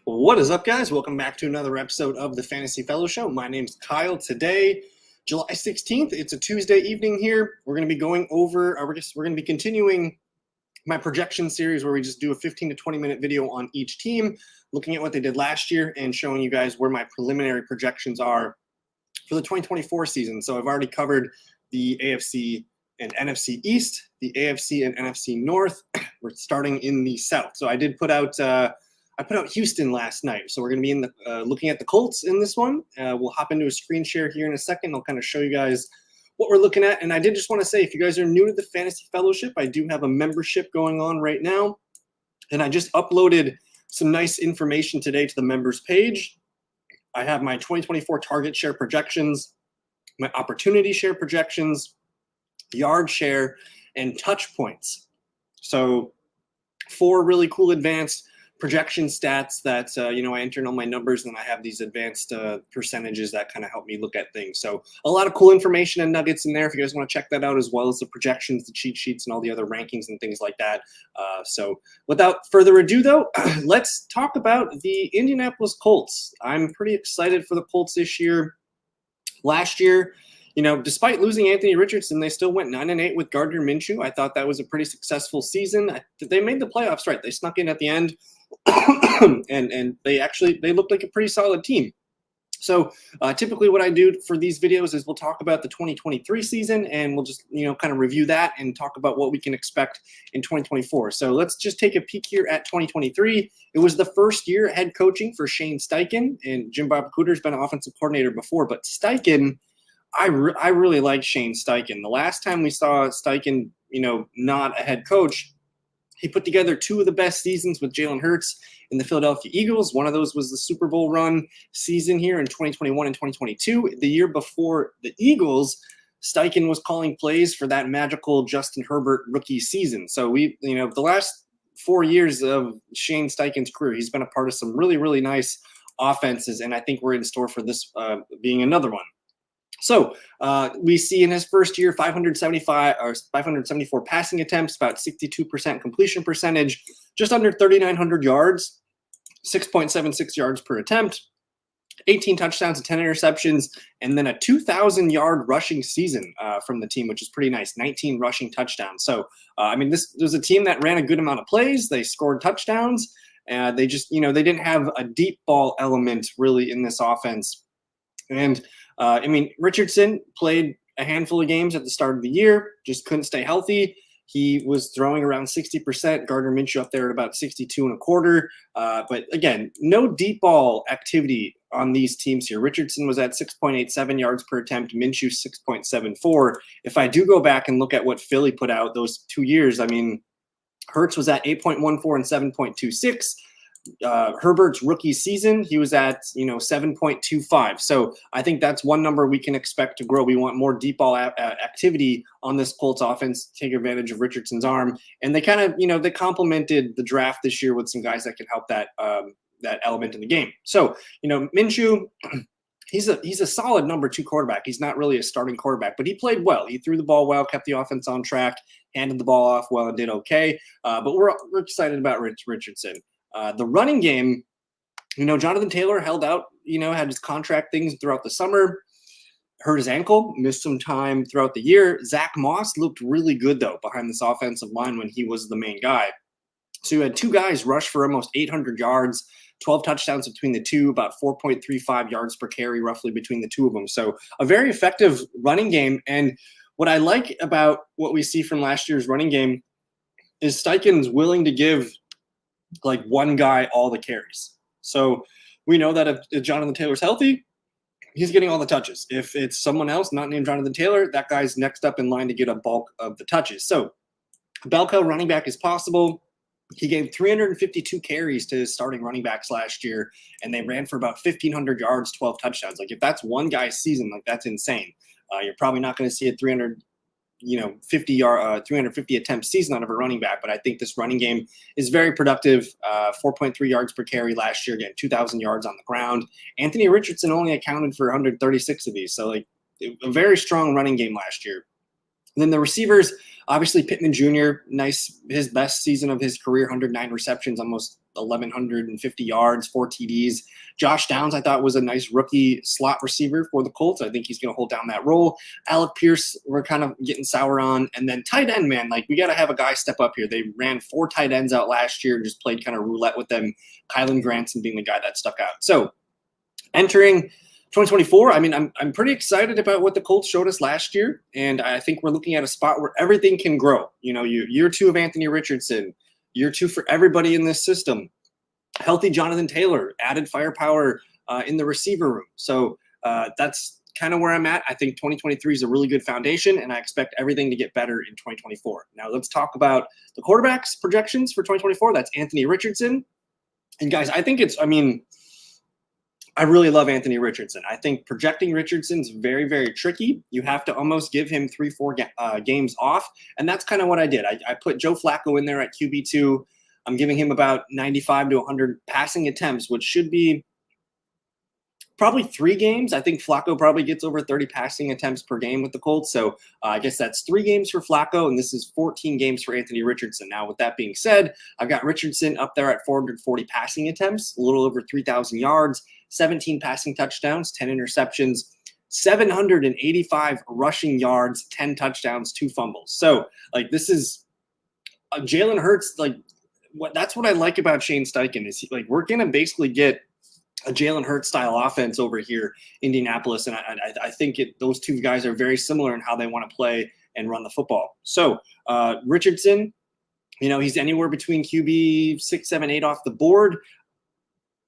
What is up, guys? Welcome back to another episode of the Fantasy Fellow Show. My name's Kyle. Today, July 16th, it's a Tuesday evening here. We're going to be going over, we're going to be continuing my projection series where we just do a 15 to 20 minute video on each team, looking at what they did last year and showing you guys where my preliminary projections are for the 2024 season. So I've already covered the AFC and NFC East, the AFC and NFC North. We're starting in the South. So I did put out Houston last night, so we're going to be in the looking at the Colts in this one. We'll hop into a screen share here in a second. I'll kind of show you guys what we're looking at. And I did just want to say, if you guys are new to the Fantasy Fellowship, I do have a membership going on right now. And I just uploaded some nice information today to the members page. I have my 2024 target share projections, my opportunity share projections, yard share, and touch points. So 4 really cool advanced projection stats that, I enter in all my numbers, and I have these advanced percentages that kind of help me look at things. So a lot of cool information and nuggets in there if you guys want to check that out, as well as the projections, the cheat sheets, and all the other rankings and things like that. So without further ado, though, let's talk about the Indianapolis Colts. I'm pretty excited for the Colts this year. Last year, despite losing Anthony Richardson, they still went 9-8 with Gardner Minshew. I thought that was a pretty successful season. They made the playoffs, right? They snuck in at the end, and they looked like a pretty solid team. So typically what I do for these videos is we'll talk about the 2023 season, and we'll just, kind of review that and talk about what we can expect in 2024. So let's just take a peek here at 2023. It was the first year head coaching for Shane Steichen, and Jim Bob Cooter's been offensive coordinator before, but Steichen, I really like Shane Steichen. The last time we saw Steichen, not a head coach, he put together 2 of the best seasons with Jalen Hurts in the Philadelphia Eagles. One of those was the Super Bowl run season here in 2021 and 2022. The year before the Eagles, Steichen was calling plays for that magical Justin Herbert rookie season. So the last 4 years of Shane Steichen's career, he's been a part of some really, really nice offenses, and I think we're in store for this being another one. So we see in his first year 574 passing attempts, about 62% completion percentage, just under 3,900 yards, 6.76 yards per attempt, 18 touchdowns and 10 interceptions, and then a 2,000-yard rushing season from the team, which is pretty nice, 19 rushing touchdowns. So, this was a team that ran a good amount of plays. They scored touchdowns. They just, they didn't have a deep ball element really in this offense. And Richardson played a handful of games at the start of the year, just couldn't stay healthy. He was throwing around 60%. Gardner Minshew up there at about 62.25. But again, no deep ball activity on these teams here. Richardson was at 6.87 yards per attempt, Minshew 6.74. If I do go back and look at what Philly put out those 2 years, Hurts was at 8.14 and 7.26. Herbert's rookie season, he was at 7.25. So I think that's one number we can expect to grow. We want more deep ball activity on this Colts offense, take advantage of Richardson's arm, and they kind of they complemented the draft this year with some guys that can help that element in the game. So Minshew, he's a solid number 2 quarterback. He's not really a starting quarterback, but he played well. He threw the ball well, kept the offense on track, handed the ball off well, and did okay. But we're excited about Richardson. The running game, Jonathan Taylor held out, had his contract things throughout the summer, hurt his ankle, missed some time throughout the year. Zach Moss looked really good, though, behind this offensive line when he was the main guy. So you had 2 guys rush for almost 800 yards, 12 touchdowns between the 2, about 4.35 yards per carry roughly between the 2 of them. So a very effective running game. And what I like about what we see from last year's running game is Steichen's willing to give one guy all the carries. So we know that if Jonathan Taylor's healthy, he's getting all the touches. If it's someone else not named Jonathan Taylor, that guy's next up in line to get a bulk of the touches. So bell cow running back is possible. He gave 352 carries to his starting running backs last year, and they ran for about 1,500 yards, 12 touchdowns. If that's one guy's season, that's insane. You're probably not going to see a 350 attempt season out of a running back, but I think this running game is very productive. 4.3 yards per carry last year, again, 2,000 yards on the ground. Anthony Richardson only accounted for 136 of these, so a very strong running game last year. And then the receivers, obviously Pittman Jr., nice, his best season of his career, 109 receptions, almost 1,150 yards, 4 TDs. Josh Downs, I thought, was a nice rookie slot receiver for the Colts. I think he's going to hold down that role. Alec Pierce, we're kind of getting sour on. And then tight end, man, like we got to have a guy step up here. They ran 4 tight ends out last year and just played kind of roulette with them. Kylan Granson being the guy that stuck out. So entering 2024, I mean, I'm pretty excited about what the Colts showed us last year, and I think we're looking at a spot where everything can grow. You know, year 2 of Anthony Richardson, year 2 for everybody in this system. Healthy Jonathan Taylor, added firepower in the receiver room. So that's kind of where I'm at. I think 2023 is a really good foundation, and I expect everything to get better in 2024. Now let's talk about the quarterbacks projections for 2024. That's Anthony Richardson. And guys, I really love Anthony Richardson. I think projecting Richardson's very, very tricky. You have to almost give him 3-4 games off, and that's kind of what I did. I put Joe Flacco in there at QB2. I'm giving him about 95 to 100 passing attempts, which should be probably 3 games. I think Flacco probably gets over 30 passing attempts per game with the Colts. So I guess that's 3 games for Flacco, and this is 14 games for Anthony Richardson. Now, with that being said, I've got Richardson up there at 440 passing attempts, a little over 3,000 yards, 17 passing touchdowns, 10 interceptions, 785 rushing yards, 10 touchdowns, 2 fumbles. So, like, this is Jalen Hurts. Like, that's what I like about Shane Steichen is we're gonna basically get a Jalen Hurts style offense over here, Indianapolis, and I think those 2 guys are very similar in how they want to play and run the football. So Richardson, you know, he's anywhere between QB 6, 7, 8 off the board.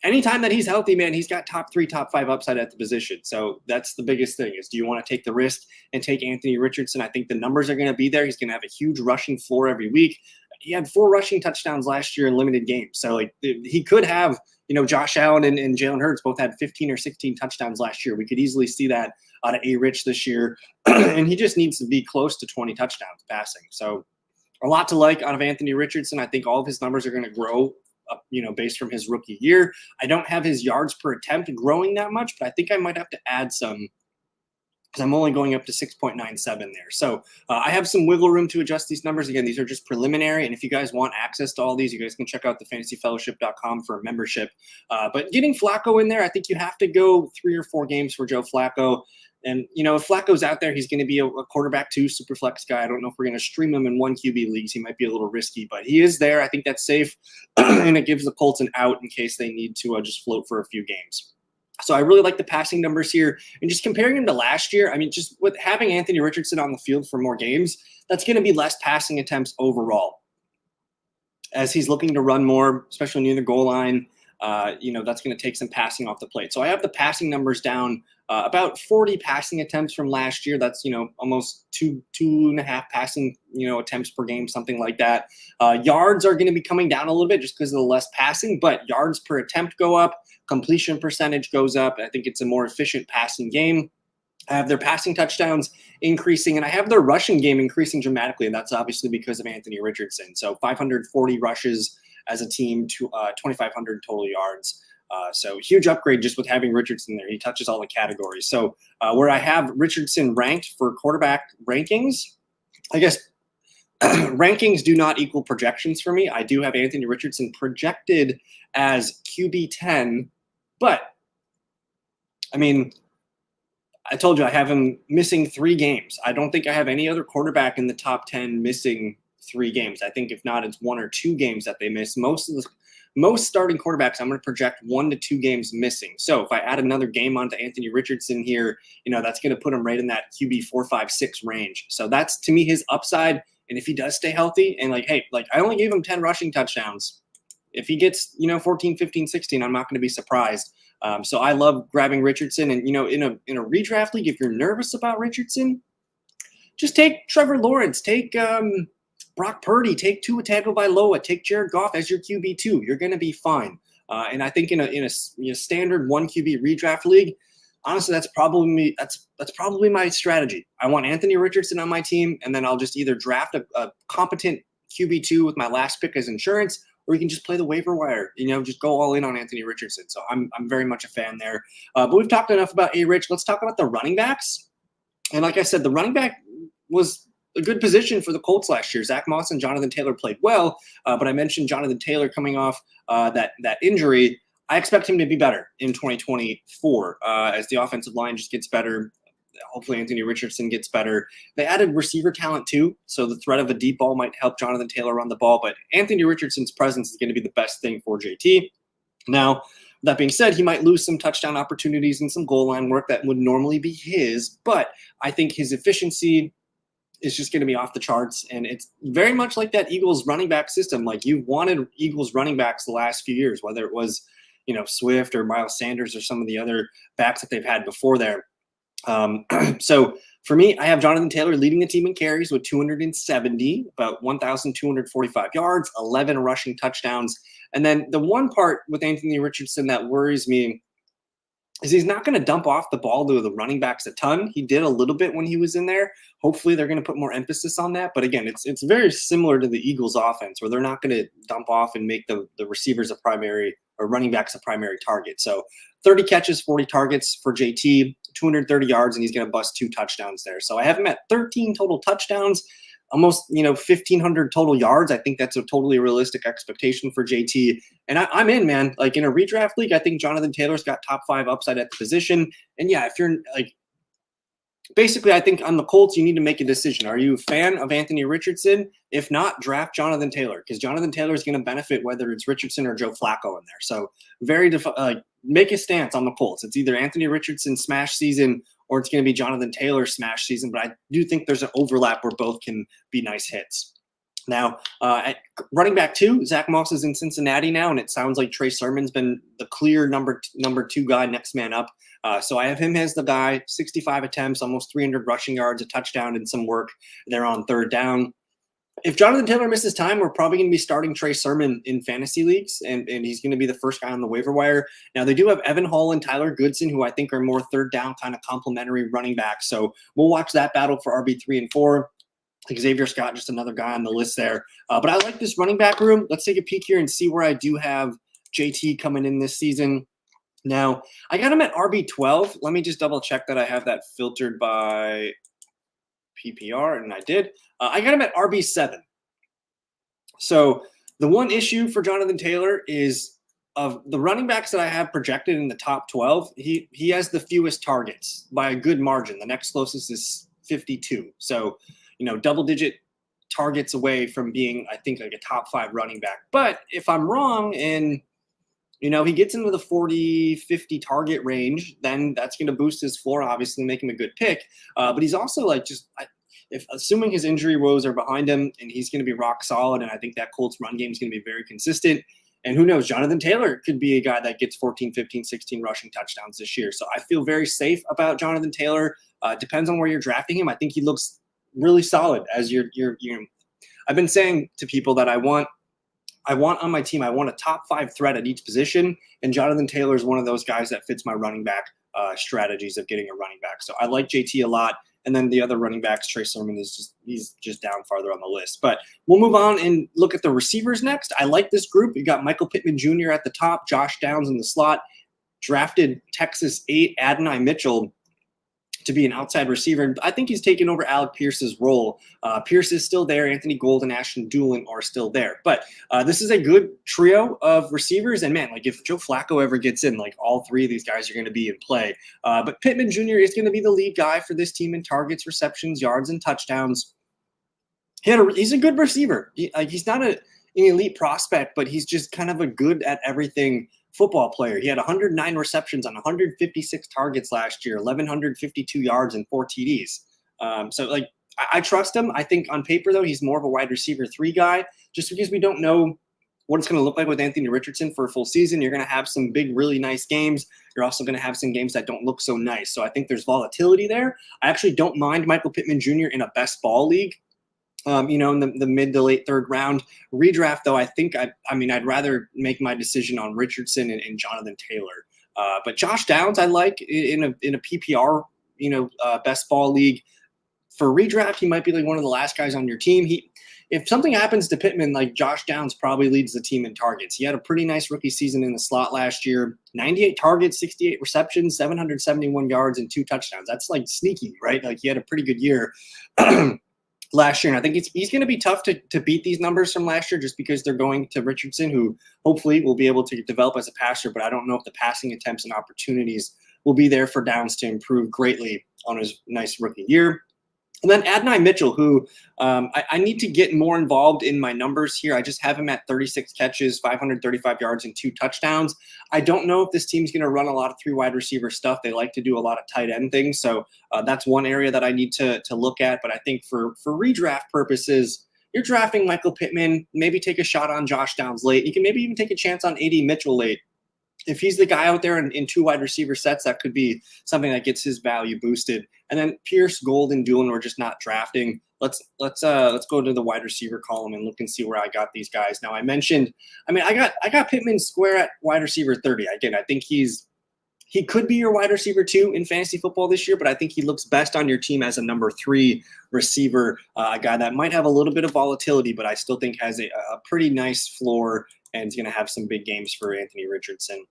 Anytime that he's healthy, man, he's got top 3, top 5 upside at the position. So that's the biggest thing is, do you want to take the risk and take Anthony Richardson? I think the numbers are going to be there. He's going to have a huge rushing floor every week. He had 4 rushing touchdowns last year in limited games. So like he could have, you know, Josh Allen and Jalen Hurts both had 15 or 16 touchdowns last year. We could easily see that out of ARich this year. And he just needs to be close to 20 touchdowns passing. So a lot to like out of Anthony Richardson. I think all of his numbers are going to grow you know, based from his rookie year. I don't have his yards per attempt growing that much, but I think I might have to add some because I'm only going up to 6.97 there. So I have some wiggle room to adjust these numbers. Again, these are just preliminary. And if you guys want access to all these, you guys can check out thefantasyfellowship.com for a membership. But getting Flacco in there, I think you have to go 3 or 4 games for Joe Flacco. And, you know, if Flacco's out there, he's going to be a quarterback 2 super flex guy. I don't know if we're going to stream him in 1 QB leagues. He might be a little risky, but he is there. I think that's safe. And it gives the Colts an out in case they need to just float for a few games. So I really like the passing numbers here. And just comparing him to last year, I mean, just with having Anthony Richardson on the field for more games, that's going to be less passing attempts overall. As he's looking to run more, especially near the goal line, you know, that's going to take some passing off the plate. So I have the passing numbers down about 40 passing attempts from last year. That's, you know, almost two and a half passing, you know, attempts per game, something like that. Yards are going to be coming down a little bit just because of the less passing, but yards per attempt go up. Completion percentage goes up. I think it's a more efficient passing game. I have their passing touchdowns increasing, and I have their rushing game increasing dramatically, and that's obviously because of Anthony Richardson. So 540 rushes as a team to 2,500 total yards. So huge upgrade just with having Richardson there. He touches all the categories. So where I have Richardson ranked for quarterback rankings, I guess rankings do not equal projections for me. I do have Anthony Richardson projected as QB 10, but I mean, I told you I have him missing 3 games. I don't think I have any other quarterback in the top 10 missing 3 games. I think if not, it's 1 or 2 games that they miss. Most starting quarterbacks, I'm going to project 1 to 2 games missing. So if I add another game onto Anthony Richardson here, you know, that's going to put him right in that QB 4, 5, 6 range. So that's, to me, his upside. And if he does stay healthy and like, hey, like I only gave him 10 rushing touchdowns. If he gets, you know, 14, 15, 16, I'm not going to be surprised. So I love grabbing Richardson. And, you know, in a redraft league, if you're nervous about Richardson, just take Trevor Lawrence, take Brock Purdy, take Tua Tagovailoa, take Jared Goff as your QB2. You're going to be fine. And I think in a standard 1 QB redraft league, honestly, that's probably my strategy. I want Anthony Richardson on my team, and then I'll just either draft a competent QB2 with my last pick as insurance, or you can just play the waiver wire, you know, just go all in on Anthony Richardson. So I'm very much a fan there. But we've talked enough about ARich. Let's talk about the running backs. And like I said, the running back was a good position for the Colts last year. Zach Moss and Jonathan Taylor played well, but I mentioned Jonathan Taylor coming off that injury. I expect him to be better in 2024 as the offensive line just gets better. Hopefully Anthony Richardson gets better. They added receiver talent too, so the threat of a deep ball might help Jonathan Taylor run the ball, but Anthony Richardson's presence is going to be the best thing for JT. Now, that being said, he might lose some touchdown opportunities and some goal line work that would normally be his, but I think his efficiency is just going to be off the charts, and it's very much like that Eagles running back system. Like, you've wanted Eagles running backs the last few years, whether it was, Swift or Miles Sanders or some of the other backs that they've had before there. So for me, I have Jonathan Taylor leading the team in carries with 270, about 1,245 yards, 11 rushing touchdowns. And then the one part with Anthony Richardson that worries me is he's not going to dump off the ball to the running backs a ton. He did a little bit when he was in there. Hopefully they're going to put more emphasis on that. But again, it's very similar to the Eagles offense where they're not going to dump off and make the receivers a primary or running backs a primary target. So 30 catches, 40 targets for JT, 230 yards, and he's going to bust 2 touchdowns there. So I have him at 13 total touchdowns, almost 1,500 total yards. I think that's a totally realistic expectation for JT. And I'm in, man. Like, in a redraft league, I think Jonathan Taylor's got top 5 upside at the position. And yeah, if you're like, basically, I think on the Colts, you need to make a decision. Are you a fan of Anthony Richardson? If not, draft Jonathan Taylor, because Jonathan Taylor is going to benefit whether it's Richardson or Joe Flacco in there. So make a stance on the Colts. It's either Anthony Richardson smash season or it's going to be Jonathan Taylor smash season. But I do think there's an overlap where both can be nice hits. Now, at running back 2, Zach Moss is in Cincinnati now, and it sounds like Trey Sermon's been the clear number 2 guy, next man up. So I have him as the guy, 65 attempts, almost 300 rushing yards, a touchdown, and some work there on third down. If Jonathan Taylor misses time, we're probably going to be starting Trey Sermon in fantasy leagues, and he's going to be the first guy on the waiver wire. Now, they do have Evan Hall and Tyler Goodson, who I think are more third down kind of complementary running backs. So we'll watch that battle for RB3 and 4. Xavier Scott, just another guy on the list there. But I like this running back room. Let's take a peek here and see where I do have JT coming in this season. Now, I got him at RB12. Let me just double check that I have that filtered by PPR, and I did. I got him at RB7. So the one issue for Jonathan Taylor is of the running backs that I have projected in the top 12, he has the fewest targets by a good margin. The next closest is 52. So, double-digit targets away from being, I think, like a top 5 running back. But if I'm wrong and, he gets into the 40, 50 target range, then that's going to boost his floor, obviously, make him a good pick. But he's also assuming his injury woes are behind him and he's going to be rock solid, and I think that Colts run game is going to be very consistent. And who knows, Jonathan Taylor could be a guy that gets 14, 15, 16 rushing touchdowns this year. So I feel very safe about Jonathan Taylor. Depends on where you're drafting him. I think he looks really solid as I've been saying to people that I want on my team, I want a top 5 threat at each position, and Jonathan Taylor is one of those guys that fits my running back strategies of getting a running back. So I like JT a lot, and then the other running backs, Trey Sermon he's just down farther on the list. But we'll move on and look at the receivers next. I like this group. You got Michael Pittman Jr. at the top, Josh Downs in the slot, drafted Texas 8 Adonai Mitchell to be an outside receiver. I think he's taken over Alec Pierce's role. Pierce is still there. Anthony Golden, Ashton Dulin are still there. But this is a good trio of receivers. And, man, if Joe Flacco ever gets in, all 3 of these guys are going to be in play. But Pittman Jr. is going to be the lead guy for this team in targets, receptions, yards, and touchdowns. He's a good receiver. He's not an elite prospect, but he's just kind of a good at everything football player. He had 109 receptions on 156 targets last year, 1,152 yards, and 4 TDs. I trust him. I think on paper, though, he's more of a wide receiver 3 guy, just because we don't know what it's going to look like with Anthony Richardson for a full season. You're going to have some big, really nice games. You're also going to have some games that don't look so nice. So I think there's volatility there. I actually don't mind Michael Pittman Jr. in a best ball league. In the mid to late 3rd round. Redraft, though, I think I'd rather make my decision on Richardson and Jonathan Taylor. But Josh Downs, I like in a PPR, best ball league. For redraft, he might be one of the last guys on your team. If something happens to Pittman, Josh Downs probably leads the team in targets. He had a pretty nice rookie season in the slot last year. 98 targets, 68 receptions, 771 yards, and 2 touchdowns. That's sneaky, right? He had a pretty good year. last year. And I think he's going to be tough to beat these numbers from last year just because they're going to Richardson, who hopefully will be able to develop as a passer. But I don't know if the passing attempts and opportunities will be there for Downs to improve greatly on his nice rookie year. And then Adonai Mitchell, who I need to get more involved in my numbers here. I just have him at 36 catches, 535 yards, and 2 touchdowns. I don't know if this team's going to run a lot of 3 wide receiver stuff. They like to do a lot of tight end things. So that's one area that I need to look at. But I think for redraft purposes, you're drafting Michael Pittman, maybe take a shot on Josh Downs late. You can maybe even take a chance on AD Mitchell late. If he's the guy out there in 2 wide receiver sets, that could be something that gets his value boosted. And then Pierce, Gold, and Doolin, we're just not drafting. Let's go to the wide receiver column and look and see where I got these guys. Now I got Pittman square at wide receiver 30. Again, I think he could be your wide receiver 2 in fantasy football this year, but I think he looks best on your team as a number 3 receiver, a guy that might have a little bit of volatility, but I still think has a pretty nice floor and is going to have some big games for Anthony Richardson.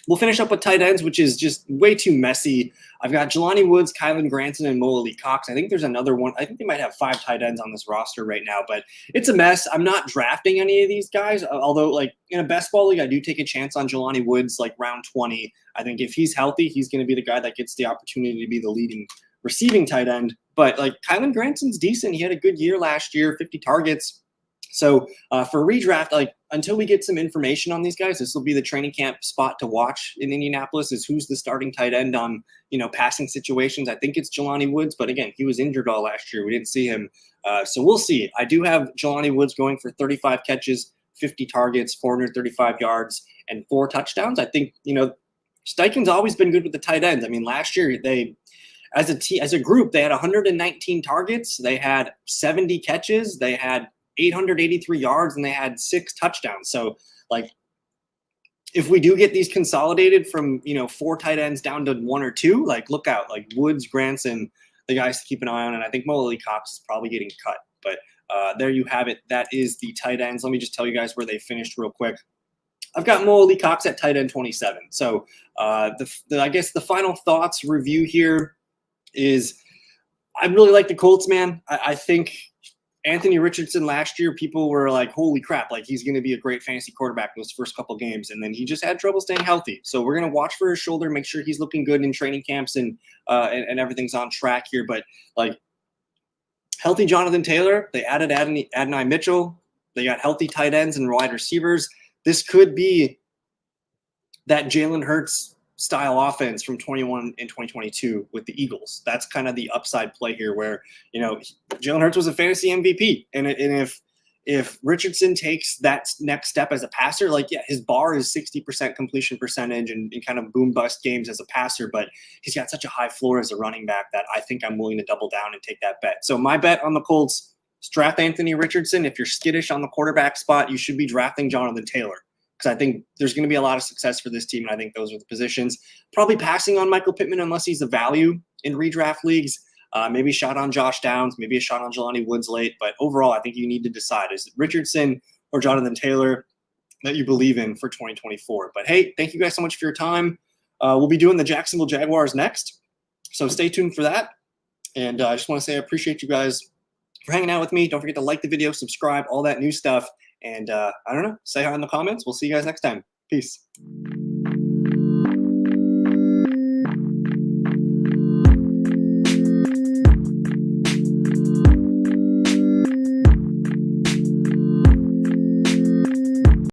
We'll finish up with tight ends, which is just way too messy. I've got Jelani Woods, Kylan Granson, and Mo Alie-Cox. I think there's another one. I think they might have 5 tight ends on this roster right now, but it's a mess. I'm not drafting any of these guys, although like in a best ball league, I do take a chance on Jelani Woods like round 20. I think if he's healthy, he's going to be the guy that gets the opportunity to be the leading receiving tight end. But like Kylan Granson's decent. He had a good year last year, 50 targets. So for redraft, like until we get some information on these guys, this will be the training camp spot to watch in Indianapolis is who's the starting tight end on, passing situations. I think it's Jelani Woods, but again, he was injured all last year. We didn't see him. So we'll see. I do have Jelani Woods going for 35 catches, 50 targets, 435 yards, and 4 touchdowns. I think, Steichen's always been good with the tight ends. I mean, last year as a group, they had 119 targets. They had 70 catches. They had 883 yards and they had 6 touchdowns. So like if we do get these consolidated from, 4 tight ends down to 1 or 2, like look out, like Woods, Granson, the guys to keep an eye on. And I think Mo Alie-Cox is probably getting cut, but there you have it. That is the tight ends. Let me just tell you guys where they finished real quick. I've got Mo Alie-Cox at tight end 27. So I guess the final thoughts review here is I really like the Colts, man. I think Anthony Richardson last year, people were like, holy crap, like he's going to be a great fantasy quarterback in those first couple games. And then he just had trouble staying healthy. So we're going to watch for his shoulder, make sure he's looking good in training camps and everything's on track here. But like healthy Jonathan Taylor, they added Adonai Mitchell. They got healthy tight ends and wide receivers. This could be that Jalen Hurts style offense from 21 and 2022 with the Eagles. That's kind of the upside play here where, Jalen Hurts was a fantasy MVP. And if Richardson takes that next step as a passer, like, yeah, his bar is 60% completion percentage and kind of boom bust games as a passer, but he's got such a high floor as a running back that I think I'm willing to double down and take that bet. So my bet on the Colts is draft Anthony Richardson. If you're skittish on the quarterback spot, you should be drafting Jonathan Taylor, because I think there's going to be a lot of success for this team, and I think those are the positions. Probably passing on Michael Pittman unless he's a value in redraft leagues. Maybe a shot on Josh Downs, maybe a shot on Jelani Woods late. But overall, I think you need to decide, is it Richardson or Jonathan Taylor that you believe in for 2024? But hey, thank you guys so much for your time. We'll be doing the Jacksonville Jaguars next, so stay tuned for that. And I just want to say I appreciate you guys for hanging out with me. Don't forget to like the video, subscribe, all that new stuff. And I don't know, say hi in the comments. We'll see you guys next time. Peace.